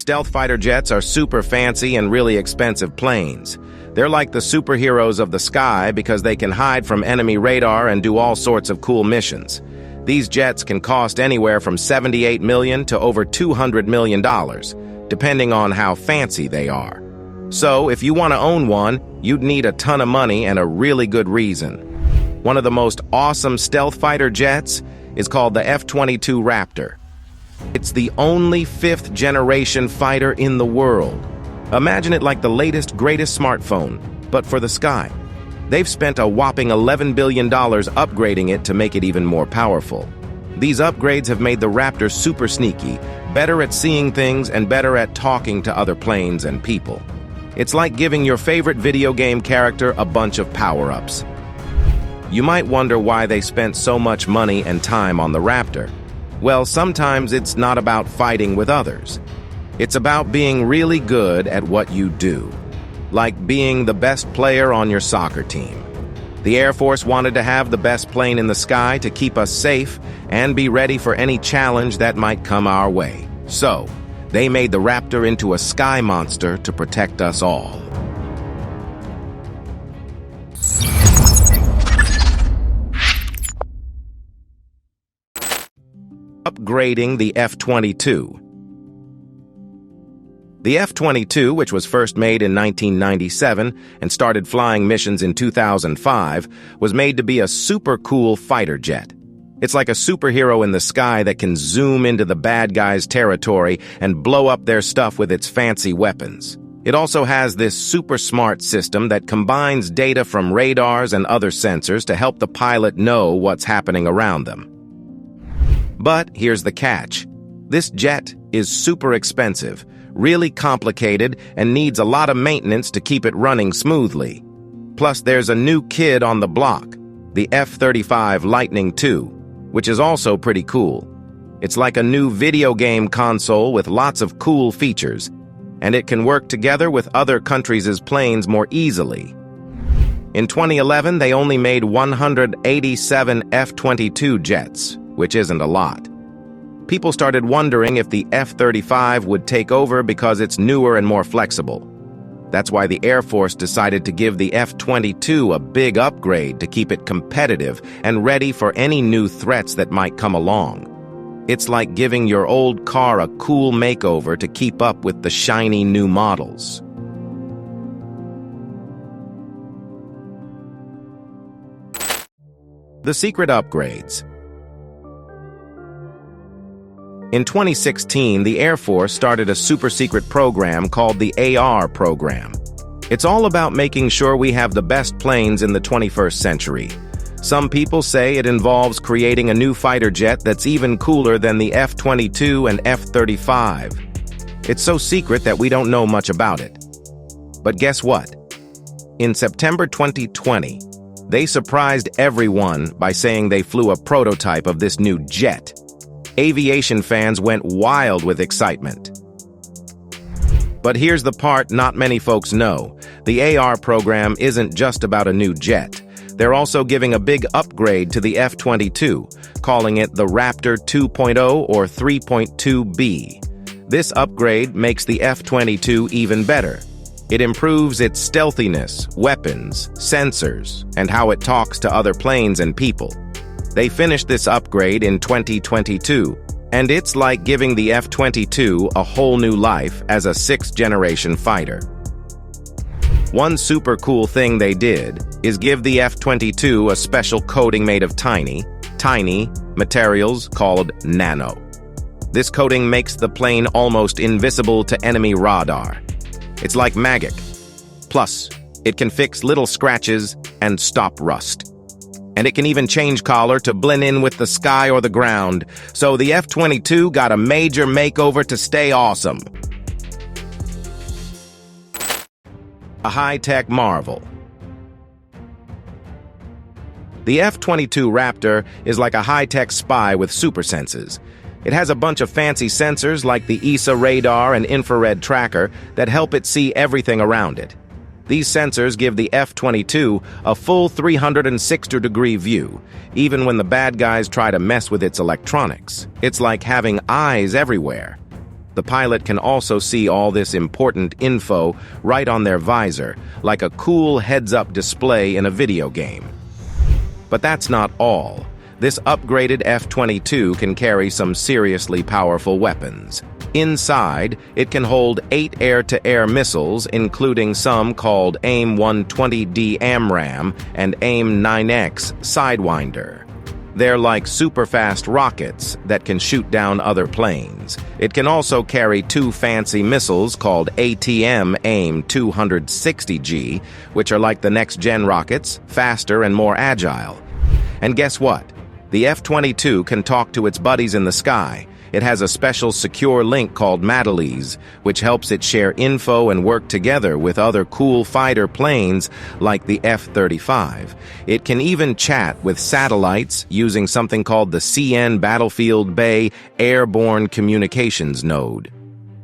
Stealth fighter jets are super fancy and really expensive planes. They're like the superheroes of the sky because they can hide from enemy radar and do all sorts of cool missions. These jets can cost anywhere from $78 million to over $200 million, depending on how fancy they are. So, if you want to own one, you'd need a ton of money and a really good reason. One of the most awesome stealth fighter jets is called the F-22 Raptor. It's the only fifth-generation fighter in the world. Imagine it like the latest, greatest smartphone, but for the sky. They've spent a whopping $11 billion upgrading it to make it even more powerful. These upgrades have made the Raptor super sneaky, better at seeing things and better at talking to other planes and people. It's like giving your favorite video game character a bunch of power-ups. You might wonder why they spent so much money and time on the Raptor. Well, sometimes it's not about fighting with others. It's about being really good at what you do, like being the best player on your soccer team. The Air Force wanted to have the best plane in the sky to keep us safe and be ready for any challenge that might come our way. So, they made the Raptor into a sky monster to protect us all. Upgrading the F-22. The F-22, which was first made in 1997 and started flying missions in 2005, was made to be a super cool fighter jet. It's like a superhero in the sky that can zoom into the bad guys' territory and blow up their stuff with its fancy weapons. It also has this super smart system that combines data from radars and other sensors to help the pilot know what's happening around them. But here's the catch. This jet is super expensive, really complicated, and needs a lot of maintenance to keep it running smoothly. Plus, there's a new kid on the block, the F-35 Lightning II, which is also pretty cool. It's like a new video game console with lots of cool features, and it can work together with other countries' planes more easily. In 2011, they only made 187 F-22 jets, which isn't a lot. People started wondering if the F-35 would take over because it's newer and more flexible. That's why the Air Force decided to give the F-22 a big upgrade to keep it competitive and ready for any new threats that might come along. It's like giving your old car a cool makeover to keep up with the shiny new models. The secret upgrades. In 2016, the Air Force started a super-secret program called the AR program. It's all about making sure we have the best planes in the 21st century. Some people say it involves creating a new fighter jet that's even cooler than the F-22 and F-35. It's so secret that we don't know much about it. But guess what? In September 2020, they surprised everyone by saying they flew a prototype of this new jet. Aviation fans went wild with excitement. But here's the part not many folks know. The AR program isn't just about a new jet. They're also giving a big upgrade to the F-22, calling it the Raptor 2.0 or 3.2B. This upgrade makes the F-22 even better. It improves its stealthiness, weapons, sensors, and how it talks to other planes and people. They finished this upgrade in 2022, and it's like giving the F-22 a whole new life as a sixth-generation fighter. One super cool thing they did is give the F-22 a special coating made of tiny materials called nano. This coating makes the plane almost invisible to enemy radar. It's like magic. Plus, it can fix little scratches and stop rust. And it can even change color to blend in with the sky or the ground. So the F-22 got a major makeover to stay awesome. A high-tech marvel. The F-22 Raptor is like a high-tech spy with super senses. It has a bunch of fancy sensors like the ESA radar and infrared tracker that help it see everything around it. These sensors give the F-22 a full 360-degree view, even when the bad guys try to mess with its electronics. It's like having eyes everywhere. The pilot can also see all this important info right on their visor, like a cool heads-up display in a video game. But that's not all. This upgraded F-22 can carry some seriously powerful weapons. Inside, it can hold 8 air-to-air missiles, including some called AIM-120D AMRAAM and AIM-9X Sidewinder. They're like super-fast rockets that can shoot down other planes. It can also carry 2 fancy missiles called ATM AIM-260G, which are like the next-gen rockets, faster and more agile. And guess what? The F-22 can talk to its buddies in the sky. It has a special secure link called Madelise, which helps it share info and work together with other cool fighter planes like the F-35. It can even chat with satellites using something called the CN Battlefield Bay Airborne Communications Node.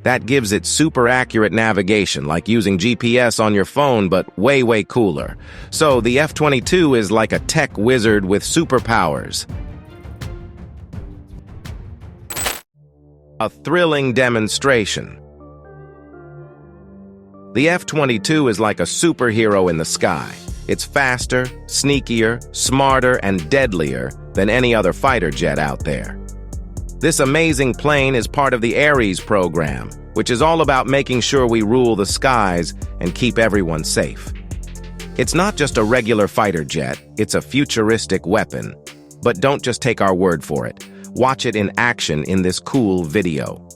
That gives it super accurate navigation, like using GPS on your phone, but way, way cooler. So the F-22 is like a tech wizard with superpowers. A thrilling demonstration. The F-22 is like a superhero in the sky. It's faster, sneakier, smarter, and deadlier than any other fighter jet out there. This amazing plane is part of the Ares program, which is all about making sure we rule the skies and keep everyone safe. It's not just a regular fighter jet, it's a futuristic weapon. But don't just take our word for it. Watch it in action in this cool video.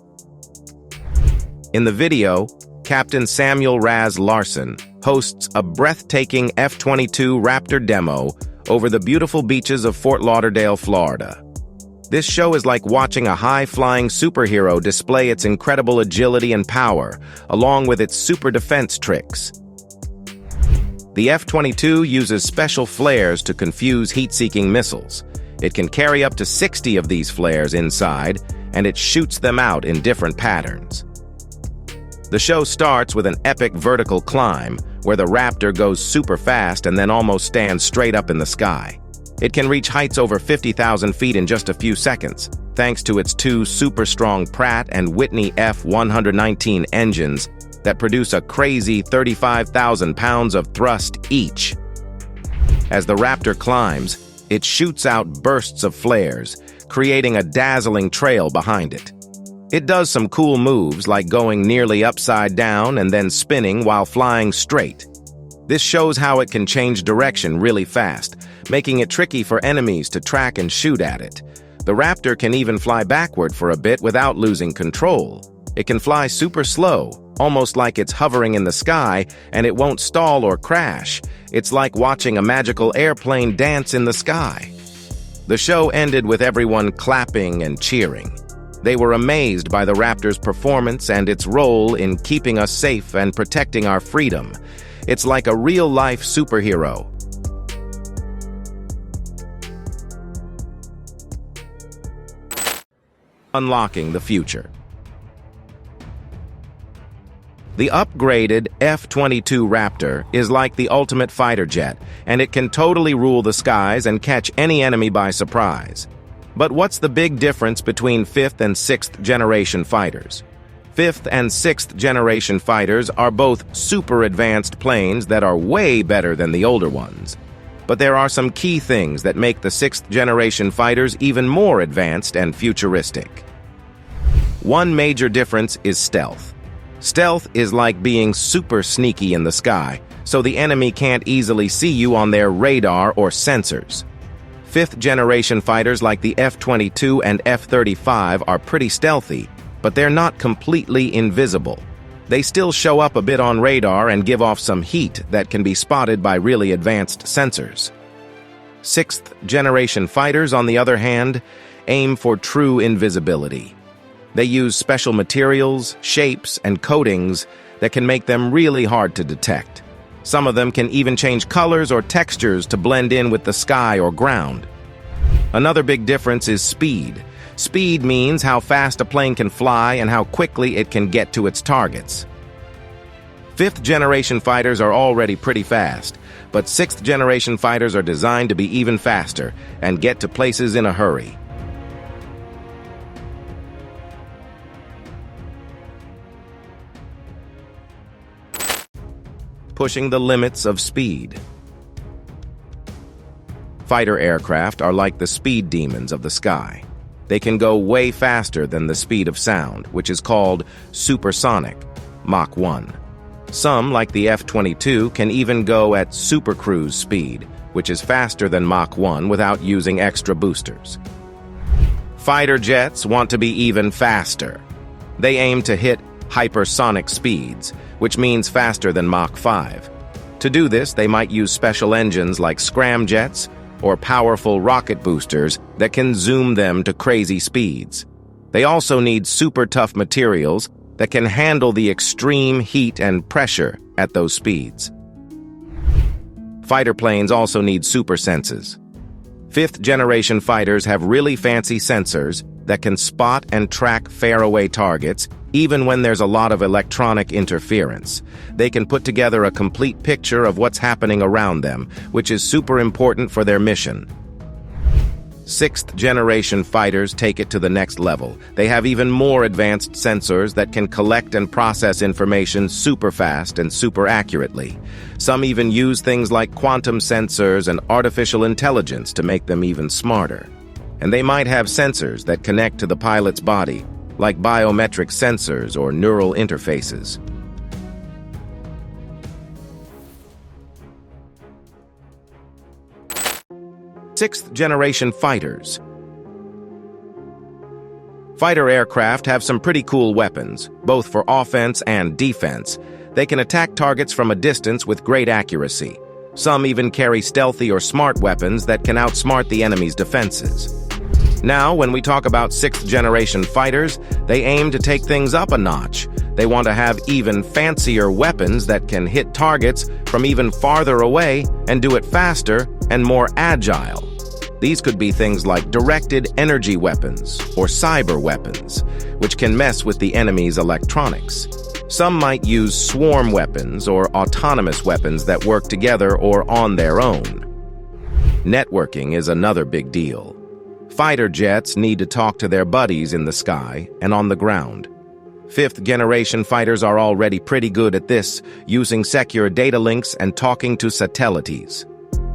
In the video, Captain Samuel Raz Larson hosts a breathtaking F-22 Raptor demo over the beautiful beaches of Fort Lauderdale, Florida. This show is like watching a high-flying superhero display its incredible agility and power, along with its super defense tricks. The F-22 uses special flares to confuse heat-seeking missiles. It can carry up to 60 of these flares inside, and it shoots them out in different patterns. The show starts with an epic vertical climb, where the Raptor goes super fast and then almost stands straight up in the sky. It can reach heights over 50,000 feet in just a few seconds, thanks to its 2 super-strong Pratt and Whitney F-119 engines that produce a crazy 35,000 pounds of thrust each. As the Raptor climbs, it shoots out bursts of flares, creating a dazzling trail behind it. It does some cool moves like going nearly upside down and then spinning while flying straight. This shows how it can change direction really fast, making it tricky for enemies to track and shoot at it. The Raptor can even fly backward for a bit without losing control. It can fly super slow, almost like it's hovering in the sky, and it won't stall or crash. It's like watching a magical airplane dance in the sky. The show ended with everyone clapping and cheering. They were amazed by the Raptor's performance and its role in keeping us safe and protecting our freedom. It's like a real-life superhero. Unlocking the future. The upgraded F-22 Raptor is like the ultimate fighter jet, and it can totally rule the skies and catch any enemy by surprise. But what's the big difference between 5th and 6th generation fighters? 5th and 6th generation fighters are both super advanced planes that are way better than the older ones. But there are some key things that make the 6th generation fighters even more advanced and futuristic. One major difference is stealth. Stealth is like being super sneaky in the sky, so the enemy can't easily see you on their radar or sensors. 5th generation fighters like the F-22 and F-35 are pretty stealthy, but they're not completely invisible. They still show up a bit on radar and give off some heat that can be spotted by really advanced sensors. 6th generation fighters, on the other hand, aim for true invisibility. They use special materials, shapes, and coatings that can make them really hard to detect. Some of them can even change colors or textures to blend in with the sky or ground. Another big difference is speed. Speed means how fast a plane can fly and how quickly it can get to its targets. 5th generation fighters are already pretty fast, but 6th generation fighters are designed to be even faster and get to places in a hurry. pushing the limits of speed. Fighter aircraft are like the speed demons of the sky. They can go way faster than the speed of sound, which is called supersonic, Mach 1. Some, like the F-22, can even go at supercruise speed, which is faster than Mach 1 without using extra boosters. Fighter jets want to be even faster. They aim to hit hypersonic speeds, which means faster than Mach 5. To do this, they might use special engines like scramjets or powerful rocket boosters that can zoom them to crazy speeds. They also need super tough materials that can handle the extreme heat and pressure at those speeds. Fighter planes also need super senses. Fifth-generation fighters have really fancy sensors that can spot and track faraway targets even when there's a lot of electronic interference. They can put together a complete picture of what's happening around them, which is super important for their mission. Sixth-generation fighters take it to the next level. They have even more advanced sensors that can collect and process information super fast and super accurately. Some even use things like quantum sensors and artificial intelligence to make them even smarter. And they might have sensors that connect to the pilot's body, like biometric sensors or neural interfaces. Sixth-generation fighters. Fighter aircraft have some pretty cool weapons, both for offense and defense. They can attack targets from a distance with great accuracy. Some even carry stealthy or smart weapons that can outsmart the enemy's defenses. Now, when we talk about sixth-generation fighters, they aim to take things up a notch. They want to have even fancier weapons that can hit targets from even farther away and do it faster and more agile. These could be things like directed energy weapons or cyber weapons, which can mess with the enemy's electronics. Some might use swarm weapons or autonomous weapons that work together or on their own. Networking is another big deal. Fighter jets need to talk to their buddies in the sky and on the ground. Fifth-generation fighters are already pretty good at this, using secure data links and talking to satellites.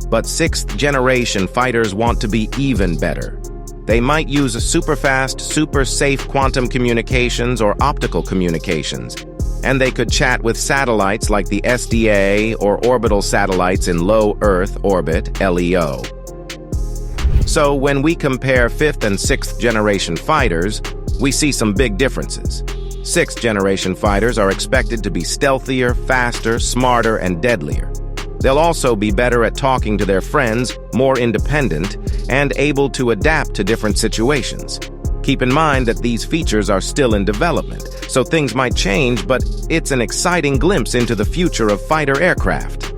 But sixth-generation fighters want to be even better. They might use super-fast, super-safe quantum communications or optical communications, and they could chat with satellites like the SDA or orbital satellites in low Earth orbit, LEO. So when we compare fifth and sixth-generation fighters, we see some big differences. Sixth-generation fighters are expected to be stealthier, faster, smarter, and deadlier. They'll also be better at talking to their friends, more independent, and able to adapt to different situations. Keep in mind that these features are still in development, so things might change, but it's an exciting glimpse into the future of fighter aircraft.